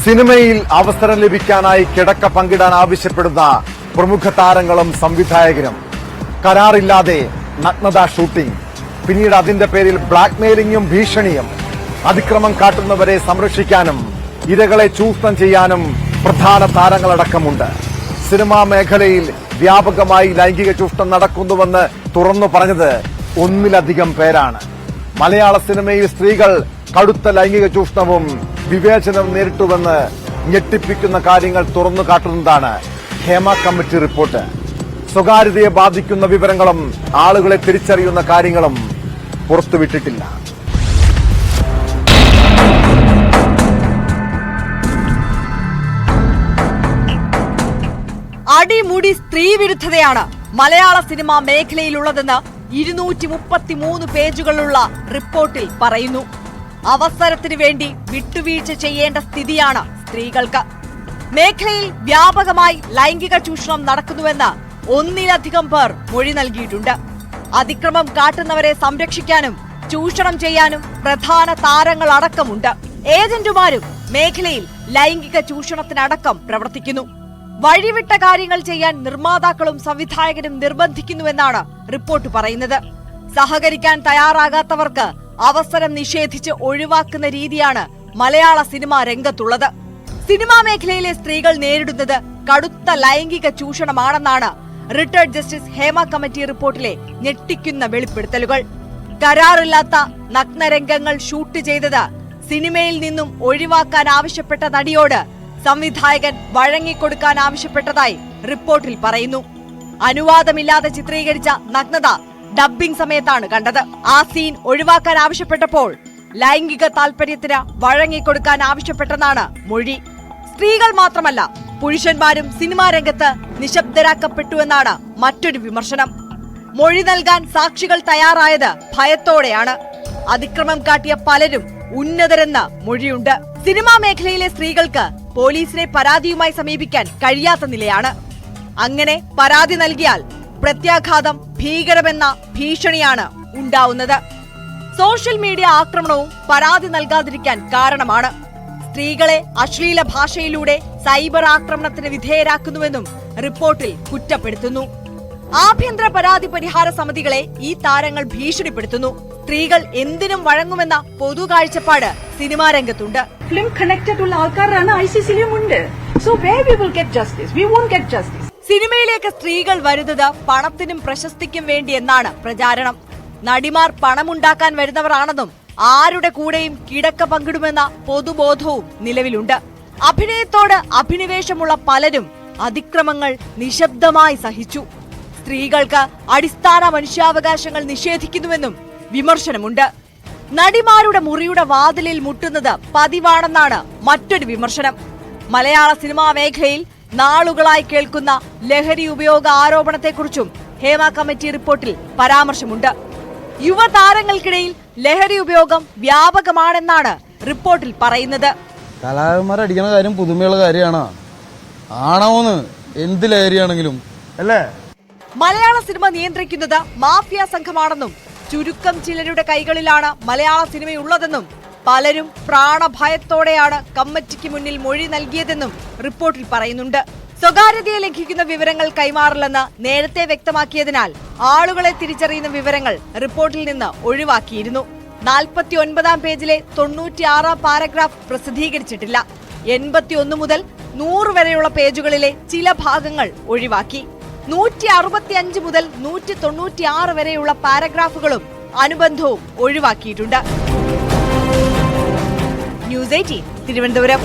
സിനിമയിൽ അവസരം ലഭിക്കാനായി കിടക്ക പങ്കിടാൻ ആവശ്യപ്പെടുന്ന പ്രമുഖ താരങ്ങളും സംവിധായകരും. കരാറില്ലാതെ നഗ്നതാ ഷൂട്ടിംഗ്, പിന്നീട് അതിന്റെ പേരിൽ ബ്ലാക്ക്മെയിലിംഗും ഭീഷണിയും. അതിക്രമം കാട്ടുന്നവരെ സംരക്ഷിക്കാനും ഇരകളെ ചൂഷണം ചെയ്യാനും പ്രധാന താരങ്ങളടക്കമുണ്ട്. സിനിമാ മേഖലയിൽ വ്യാപകമായി ലൈംഗിക ചൂഷണം നടക്കുന്നുവെന്ന് തുറന്നു പറഞ്ഞത് ഒന്നിലധികം പേരാണ്. മലയാള സിനിമയിൽ സ്ത്രീകൾ കടുത്ത ലൈംഗിക ചൂഷണവും വിവേചനവും നേരിട്ടുവെന്ന് ഞെട്ടിപ്പിക്കുന്ന കാര്യങ്ങൾ തുറന്നു കാട്ടുന്നതാണ് ഹേമ കമ്മിറ്റി റിപ്പോർട്ട്. സ്വകാര്യതയെ ബാധിക്കുന്ന വിവരങ്ങളും ആളുകളെ തിരിച്ചറിയുന്ന കാര്യങ്ങളും പുറത്തുവിട്ടിട്ടില്ല. അടിമുടി സ്ത്രീവിരുദ്ധതയാണ് മലയാള സിനിമാ മേഖലയിലുള്ളതെന്ന് 233 പേജുകളുള്ള റിപ്പോർട്ടിൽ പറയുന്നു. അവസരത്തിനു വേണ്ടി വിട്ടുവീഴ്ച ചെയ്യേണ്ട സ്ഥിതിയാണ് സ്ത്രീകൾക്ക്. മേഖലയിൽ വ്യാപകമായി ലൈംഗിക ചൂഷണം നടക്കുന്നുവെന്ന് ഒന്നിലധികം പേർ മൊഴി നൽകിയിട്ടുണ്ട്. അതിക്രമം കാട്ടുന്നവരെ സംരക്ഷിക്കാനും ചൂഷണം ചെയ്യാനും പ്രധാന താരങ്ങൾ അടക്കമുണ്ട്. ഏജന്റുമാരും മേഖലയിൽ ലൈംഗിക ചൂഷണത്തിനടക്കം പ്രവർത്തിക്കുന്നു. വഴിവിട്ട കാര്യങ്ങൾ ചെയ്യാൻ നിർമ്മാതാക്കളും സംവിധായകരും നിർബന്ധിക്കുന്നുവെന്നാണ് റിപ്പോർട്ട് പറയുന്നത്. സഹകരിക്കാൻ തയ്യാറാകാത്തവർക്ക് അവസരം നിഷേധിച്ച് ഒഴിവാക്കുന്ന രീതിയാണ് മലയാള സിനിമാ രംഗത്തുള്ളത്. സിനിമാ മേഖലയിലെ സ്ത്രീകൾ നേരിടുന്നത് കടുത്ത ലൈംഗിക ചൂഷണമാണെന്നാണ് റിട്ടയർഡ് ജസ്റ്റിസ് ഹേമ കമ്മിറ്റി റിപ്പോർട്ടിലെ ഞെട്ടിക്കുന്ന വെളിപ്പെടുത്തലുകൾ. കരാറില്ലാത്ത നഗ്നരംഗങ്ങൾ ഷൂട്ട് ചെയ്തത് സിനിമയിൽ നിന്നും ഒഴിവാക്കാൻ ആവശ്യപ്പെട്ട നടിയോട് സംവിധായകൻ വഴങ്ങിക്കൊടുക്കാൻ ആവശ്യപ്പെട്ടതായി റിപ്പോർട്ടിൽ പറയുന്നു. അനുവാദമില്ലാതെ ചിത്രീകരിച്ച നഗ്നത ഡബ്ബിംഗ് സമയത്താണ് കണ്ടത്. ആ സീൻ ഒഴിവാക്കാൻ ആവശ്യപ്പെട്ടപ്പോൾ ലൈംഗിക താൽപര്യത്തിന് വഴങ്ങിക്കൊടുക്കാൻ ആവശ്യപ്പെട്ടെന്നാണ് മൊഴി. സ്ത്രീകൾ മാത്രമല്ല, പുരുഷന്മാരും സിനിമാ രംഗത്ത് നിശബ്ദരാക്കപ്പെട്ടുവെന്നാണ് മറ്റൊരു വിമർശനം. മൊഴി നൽകാൻ സാക്ഷികൾ തയ്യാറായത് ഭയത്തോടെയാണ്. അതിക്രമം കാട്ടിയ പലരും ഉന്നതരെന്ന മൊഴിയുണ്ട്. സിനിമാ മേഖലയിലെ സ്ത്രീകൾക്ക് പോലീസിനെ പരാതിയുമായി സമീപിക്കാൻ കഴിയാത്ത നിലയാണ്. അങ്ങനെ പരാതി നൽകിയാൽ പ്രത്യാഘാതം ഭീകരമെന്ന ഭീഷണിയാണ് ഉണ്ടാവുന്നത്. സോഷ്യൽ മീഡിയ ആക്രമണവും പരാതി നൽകാതിരിക്കാൻ കാരണമാണ്. സ്ത്രീകളെ അശ്ലീല ഭാഷയിലൂടെ സൈബർ ആക്രമണത്തിന് വിധേയരാക്കുന്നുവെന്നും റിപ്പോർട്ടിൽ കുറ്റപ്പെടുത്തുന്നു. ആഭ്യന്തര പരാതി പരിഹാര സമിതികളെ ഈ താരങ്ങൾ ഭീഷണിപ്പെടുത്തുന്നു. സ്ത്രീകൾ എന്തിനും വഴങ്ങുമെന്ന പൊതു കാഴ്ചപ്പാട് സിനിമാ രംഗത്തുണ്ട്. ഫിലിം കണക്റ്റഡ് ഉള്ള ആൾക്കാരാണ് ICCയിലും ഉണ്ട്. So where we will get justice? We won't get justice. സിനിമയിലേക്ക് സ്ത്രീകൾ വരുന്നത് പണത്തിനും പ്രശസ്തിക്കും വേണ്ടി എന്നാണ് പ്രചാരണം. നടിമാർ പണമുണ്ടാക്കാൻ വരുന്നവരാണെന്നും ആരുടെ കൂടെയും കിടക്ക പങ്കിടുമെന്ന പൊതുബോധവും നിലവിലുണ്ട്. അഭിനയത്തോട് അഭിനിവേശമുള്ള പലരും അതിക്രമങ്ങൾ നിശബ്ദമായി സഹിച്ചു. സ്ത്രീകൾക്ക് അടിസ്ഥാന മനുഷ്യാവകാശങ്ങൾ നിഷേധിക്കുന്നുവെന്നും വിമർശനമുണ്ട്. നടിമാരുടെ മുറിയുടെ വാതിലിൽ മുട്ടുന്നത് പതിവാണെന്നാണ് മറ്റൊരു വിമർശനം. മലയാള സിനിമാ മേഖലയിൽ നാളുകളായി കേൾക്കുന്ന ലഹരി ഉപയോഗ ആരോപണത്തെക്കുറിച്ചും ഹേമ കമ്മിറ്റി റിപ്പോർട്ടിൽ പരാമർശമുണ്ട്. യുവതാരങ്ങൾക്കിടയിൽ ലഹരി ഉപയോഗം വ്യാപകമാണെന്നാണ് റിപ്പോർട്ടിൽ പറയുന്നത്. കലാകാരന്മാർ അടിക്കുന്ന കാര്യം പുതുമയുള്ള കാര്യമാണ്. ആണോന്ന് എന്ത് ലഹരിയാണെങ്കിലും അല്ലേ? മലയാള സിനിമ നിയന്ത്രിക്കുന്നത് മാഫിയ സംഘമാണെന്നും ചുരുക്കം ചിലരുടെ കൈകളിലാണ് മലയാള സിനിമയുള്ളതെന്നും പലരും പ്രാണഭയത്തോടെയാണ് കമ്മിറ്റിക്ക് മുന്നിൽ മൊഴി നൽകിയതെന്നും റിപ്പോർട്ടിൽ പറയുന്നുണ്ട്. സ്വകാര്യതയെ ലംഘിക്കുന്ന വിവരങ്ങൾ കൈമാറില്ലെന്ന് നേരത്തെ വ്യക്തമാക്കിയതിനാൽ ആളുകളെ തിരിച്ചറിയുന്ന വിവരങ്ങൾ റിപ്പോർട്ടിൽ നിന്ന് ഒഴിവാക്കിയിരുന്നു. 49-ാം പേജിലെ 96-ാം പാരഗ്രാഫ് പ്രസിദ്ധീകരിച്ചിട്ടില്ല. 81 മുതൽ 100 വരെയുള്ള പേജുകളിലെ ചില ഭാഗങ്ങൾ ഒഴിവാക്കി. 165 മുതൽ 196 വരെയുള്ള പാരഗ്രാഫുകളും അനുബന്ധവും ഒഴിവാക്കിയിട്ടുണ്ട്. ന്യൂസ് 18 തിരുവനന്തപുരം.